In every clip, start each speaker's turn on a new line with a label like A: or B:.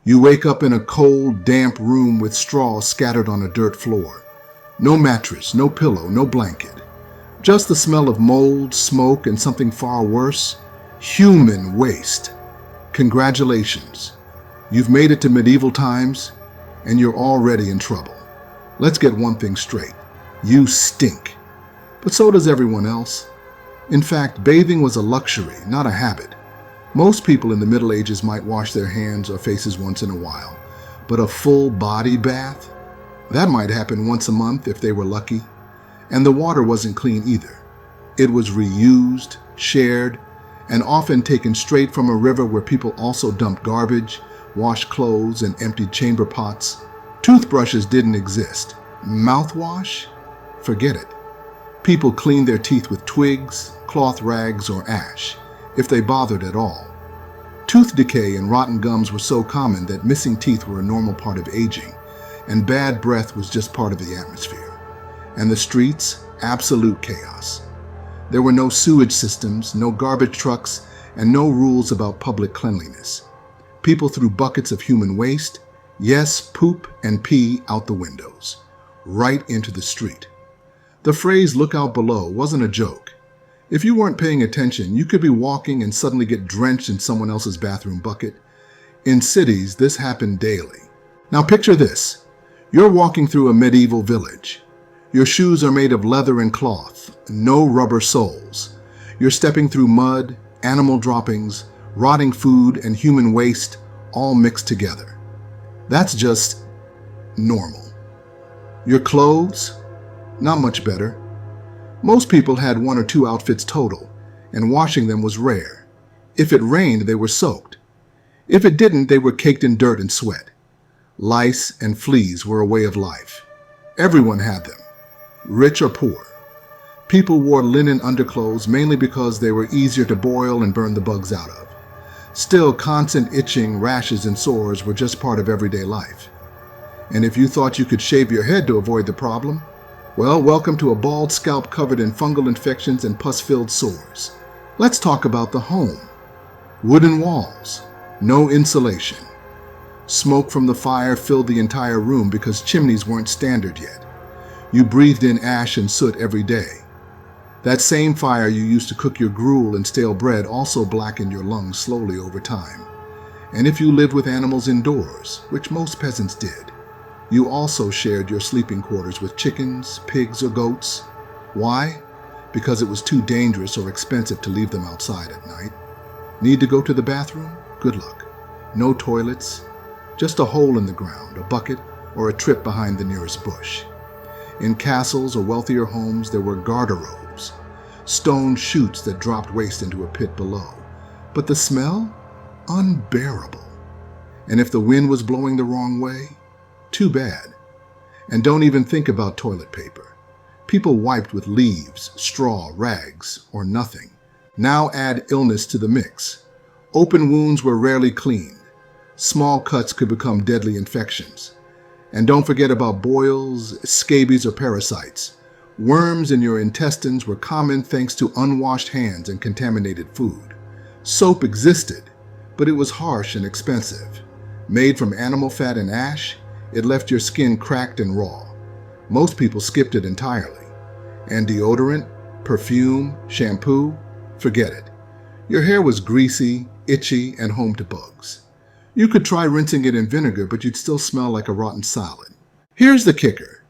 A: You wake up in a cold, damp room with straw scattered on a dirt floor. No mattress, no pillow, no blanket. Just the smell of mold, smoke, and something far worse, human waste. Congratulations. You've made it to medieval times, and you're already in trouble. Let's get one thing straight. You stink. But so does everyone else. In fact, bathing was a luxury, not a habit. Most people in the Middle Ages might wash their hands or faces once in a while, but a full body bath? That might happen once a month if they were lucky. And the water wasn't clean either. It was reused, shared, and often taken straight from a river where people also dumped garbage, washed clothes, and emptied chamber pots. Toothbrushes didn't exist. Mouthwash? Forget it. People cleaned their teeth with twigs, cloth rags, or ash, if they bothered at all. Tooth decay and rotten gums were so common that missing teeth were a normal part of aging, and bad breath was just part of the atmosphere. And the streets? Absolute chaos. There were no sewage systems, no garbage trucks, and no rules about public cleanliness. People threw buckets of human waste, yes, poop and pee out the windows, right into the street. The phrase "look out below" wasn't a joke. If you weren't paying attention, you could be walking and suddenly get drenched in someone else's bathroom bucket. In cities, this happened daily. Now picture this. You're walking through a medieval village. Your shoes are made of leather and cloth, no rubber soles. You're stepping through mud, animal droppings, rotting food, and human waste, all mixed together. That's just normal. Your clothes? Not much better. Most people had one or two outfits total, and washing them was rare. If it rained, they were soaked. If it didn't, they were caked in dirt and sweat. Lice and fleas were a way of life. Everyone had them, rich or poor. People wore linen underclothes mainly because they were easier to boil and burn the bugs out of. Still, constant itching, rashes, and sores were just part of everyday life. And if you thought you could shave your head to avoid the problem, well, welcome to a bald scalp covered in fungal infections and pus-filled sores. Let's talk about the home. Wooden walls, no insulation. Smoke from the fire filled the entire room because chimneys weren't standard yet. You breathed in ash and soot every day. That same fire you used to cook your gruel and stale bread also blackened your lungs slowly over time. And if you lived with animals indoors, which most peasants did, you also shared your sleeping quarters with chickens, pigs, or goats. Why? Because it was too dangerous or expensive to leave them outside at night. Need to go to the bathroom? Good luck. No toilets, just a hole in the ground, a bucket, or a trip behind the nearest bush. In castles or wealthier homes, there were garderobes, stone chutes that dropped waste into a pit below. But the smell? Unbearable. And if the wind was blowing the wrong way? Too bad. And don't even think about toilet paper. People wiped with leaves, straw, rags, or nothing. Now add illness to the mix. Open wounds were rarely cleaned. Small cuts could become deadly infections. And don't forget about boils, scabies, or parasites. Worms in your intestines were common thanks to unwashed hands and contaminated food. Soap existed, but it was harsh and expensive. Made from animal fat and ash, it left your skin cracked and raw. Most people skipped it entirely. And deodorant, perfume, shampoo, forget it. Your hair was greasy, itchy, and home to bugs. You could try rinsing it in vinegar, but you'd still smell like a rotten salad. Here's the kicker.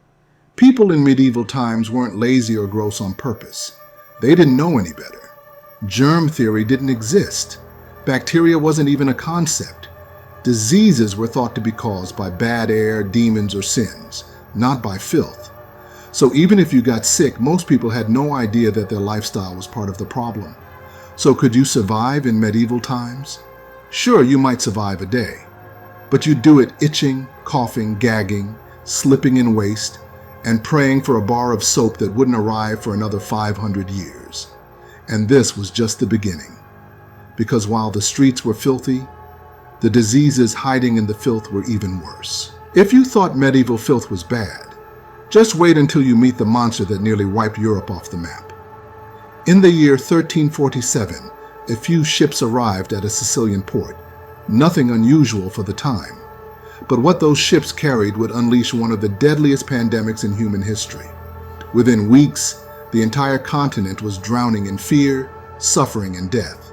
A: People in medieval times weren't lazy or gross on purpose. They didn't know any better. Germ theory didn't exist. Bacteria wasn't even a concept. Diseases were thought to be caused by bad air, demons, or sins, not by filth. So even if you got sick, most people had no idea that their lifestyle was part of the problem. So could you survive in medieval times? Sure, you might survive a day, but you'd do it itching, coughing, gagging, slipping in waste, and praying for a bar of soap that wouldn't arrive for another 500 years. And this was just the beginning. Because while the streets were filthy, the diseases hiding in the filth were even worse. If you thought medieval filth was bad, just wait until you meet the monster that nearly wiped Europe off the map. In the year 1347, a few ships arrived at a Sicilian port. Nothing unusual for the time. But what those ships carried would unleash one of the deadliest pandemics in human history. Within weeks, the entire continent was drowning in fear, suffering, and death.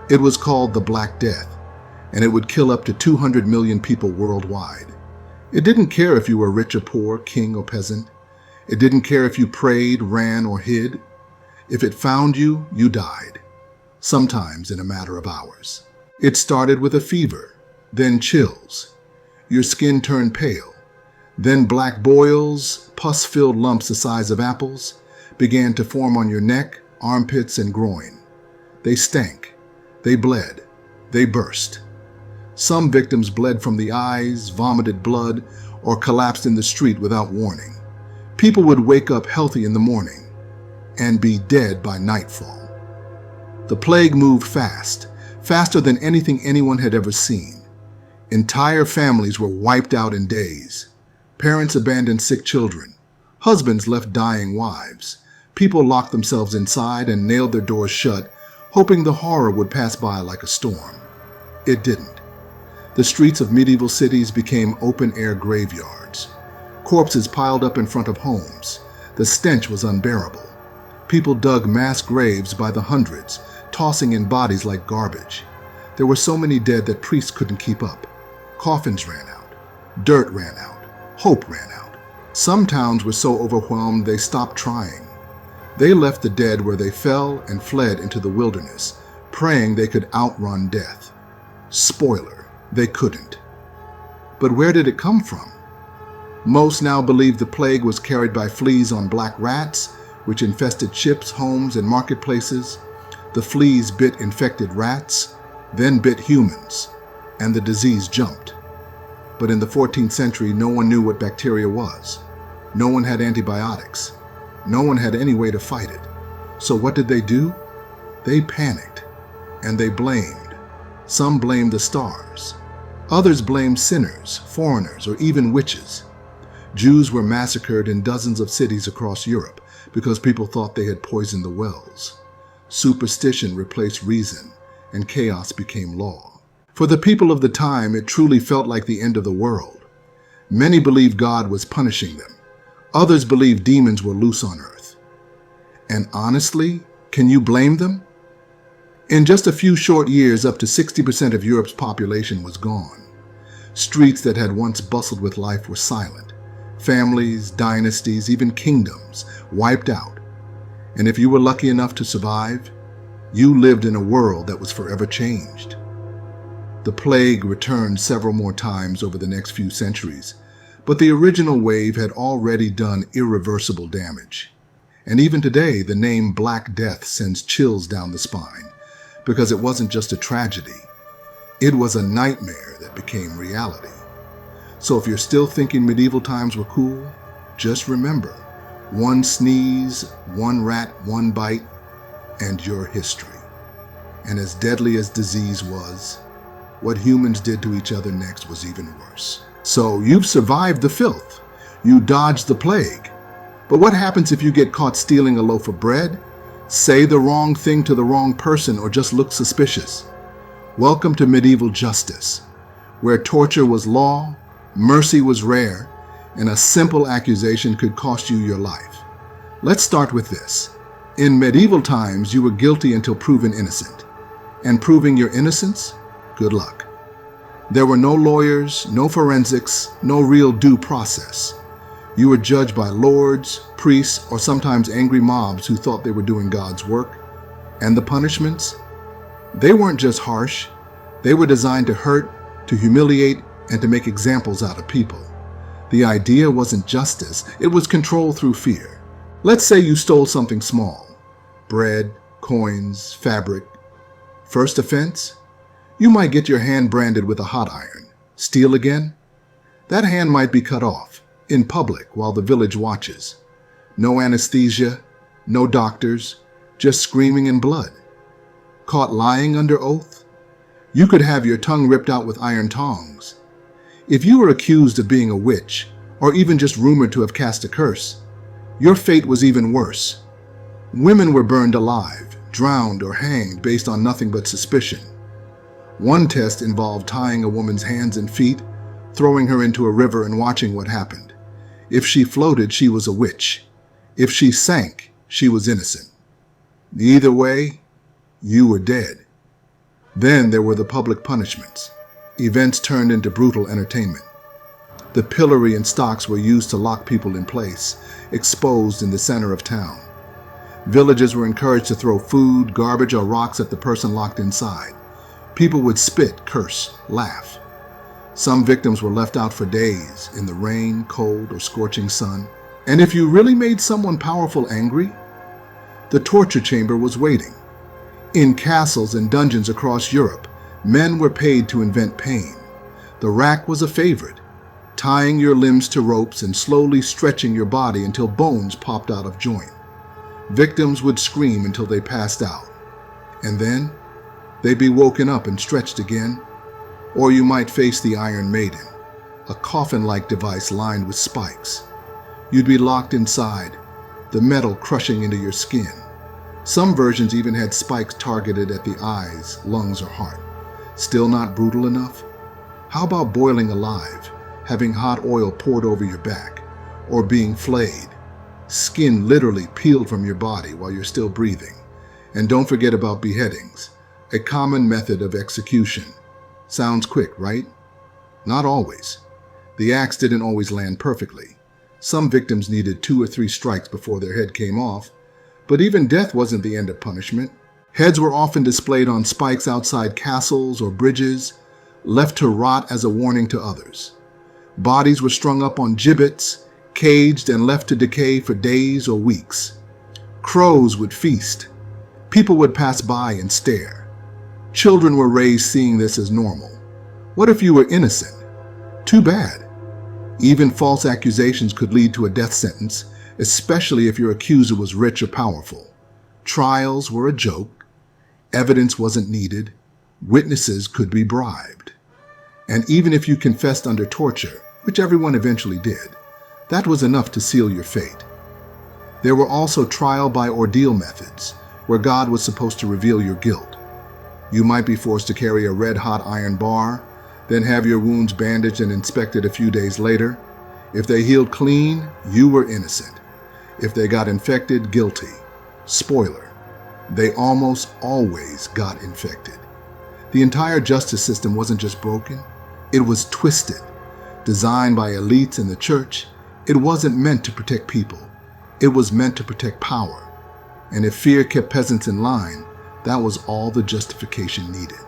A: It was called the Black Death, and it would kill up to 200 million people worldwide. It didn't care if you were rich or poor, king or peasant. It didn't care if you prayed, ran, or hid. If it found you, you died, sometimes in a matter of hours. It started with a fever, then chills. Your skin turned pale. Then black boils, pus-filled lumps the size of apples, began to form on your neck, armpits, and groin. They stank. They bled. They burst. Some victims bled from the eyes, vomited blood, or collapsed in the street without warning. People would wake up healthy in the morning and be dead by nightfall. The plague moved fast, faster than anything anyone had ever seen. Entire families were wiped out in days. Parents abandoned sick children. Husbands left dying wives. People locked themselves inside and nailed their doors shut, hoping the horror would pass by like a storm. It didn't. The streets of medieval cities became open-air graveyards. Corpses piled up in front of homes. The stench was unbearable. People dug mass graves by the hundreds, tossing in bodies like garbage. There were so many dead that priests couldn't keep up. Coffins ran out. Dirt ran out. Hope ran out. Some towns were so overwhelmed they stopped trying. They left the dead where they fell and fled into the wilderness, praying they could outrun death. Spoiler. They couldn't. But where did it come from? Most now believe the plague was carried by fleas on black rats, which infested ships, homes, and marketplaces. The fleas bit infected rats, then bit humans, and the disease jumped. But in the 14th century, no one knew what bacteria was. No one had antibiotics. No one had any way to fight it. So what did they do? They panicked, and they blamed. Some blamed the stars. Others blamed sinners, foreigners, or even witches. Jews were massacred in dozens of cities across Europe because people thought they had poisoned the wells. Superstition replaced reason, and chaos became law. For the people of the time, it truly felt like the end of the world. Many believed God was punishing them. Others believed demons were loose on earth. And honestly, can you blame them? In just a few short years, up to 60% of Europe's population was gone. Streets that had once bustled with life were silent. Families, dynasties, even kingdoms wiped out. And if you were lucky enough to survive, you lived in a world that was forever changed. The plague returned several more times over the next few centuries, but the original wave had already done irreversible damage. And even today, the name Black Death sends chills down the spine, because it wasn't just a tragedy. It was a nightmare that became reality. So if you're still thinking medieval times were cool, just remember, one sneeze, one rat, one bite, and your history. And as deadly as disease was, what humans did to each other next was even worse. So you've survived the filth. You dodged the plague. But what happens if you get caught stealing a loaf of bread, say the wrong thing to the wrong person, or just look suspicious? Welcome to medieval justice, where torture was law, mercy was rare, and a simple accusation could cost you your life. Let's start with this. In medieval times, you were guilty until proven innocent. And proving your innocence? Good luck. There were no lawyers, no forensics, no real due process. You were judged by lords, priests, or sometimes angry mobs who thought they were doing God's work. And the punishments? They weren't just harsh. They were designed to hurt, to humiliate, and to make examples out of people. The idea wasn't justice, it was control through fear. Let's say you stole something small. Bread, coins, fabric. First offense? You might get your hand branded with a hot iron. Steal again? That hand might be cut off, in public while the village watches. No anesthesia, no doctors, just screaming and blood. Caught lying under oath? You could have your tongue ripped out with iron tongs. If you were accused of being a witch, or even just rumored to have cast a curse, your fate was even worse. Women were burned alive, drowned, or hanged based on nothing but suspicion. One test involved tying a woman's hands and feet, throwing her into a river and watching what happened. If she floated, she was a witch. If she sank, she was innocent. Either way, you were dead. Then there were the public punishments. Events turned into brutal entertainment. The pillory and stocks were used to lock people in place, exposed in the center of town. Villagers were encouraged to throw food, garbage, or rocks at the person locked inside. People would spit, curse, laugh. Some victims were left out for days in the rain, cold, or scorching sun. And if you really made someone powerful angry, the torture chamber was waiting. In castles and dungeons across Europe, men were paid to invent pain. The rack was a favorite, tying your limbs to ropes and slowly stretching your body until bones popped out of joint. Victims would scream until they passed out, and then they'd be woken up and stretched again. Or you might face the Iron Maiden, a coffin-like device lined with spikes. You'd be locked inside, the metal crushing into your skin. Some versions even had spikes targeted at the eyes, lungs, or heart. Still not brutal enough? How about boiling alive, having hot oil poured over your back, or being flayed? Skin literally peeled from your body while you're still breathing. And don't forget about beheadings, a common method of execution. Sounds quick, right? Not always. The axe didn't always land perfectly. Some victims needed 2 or 3 strikes before their head came off. But even death wasn't the end of punishment. Heads were often displayed on spikes outside castles or bridges, left to rot as a warning to others. Bodies were strung up on gibbets, caged and left to decay for days or weeks. Crows would feast. People would pass by and stare. Children were raised seeing this as normal. What if you were innocent? Too bad. Even false accusations could lead to a death sentence, especially if your accuser was rich or powerful. Trials were a joke. Evidence wasn't needed. Witnesses could be bribed. And even if you confessed under torture, which everyone eventually did, that was enough to seal your fate. There were also trial by ordeal methods, where God was supposed to reveal your guilt. You might be forced to carry a red-hot iron bar, then have your wounds bandaged and inspected a few days later. If they healed clean, you were innocent. If they got infected, guilty. Spoiler, they almost always got infected. The entire justice system wasn't just broken, it was twisted. Designed by elites in the church, it wasn't meant to protect people. It was meant to protect power. And if fear kept peasants in line, that was all the justification needed.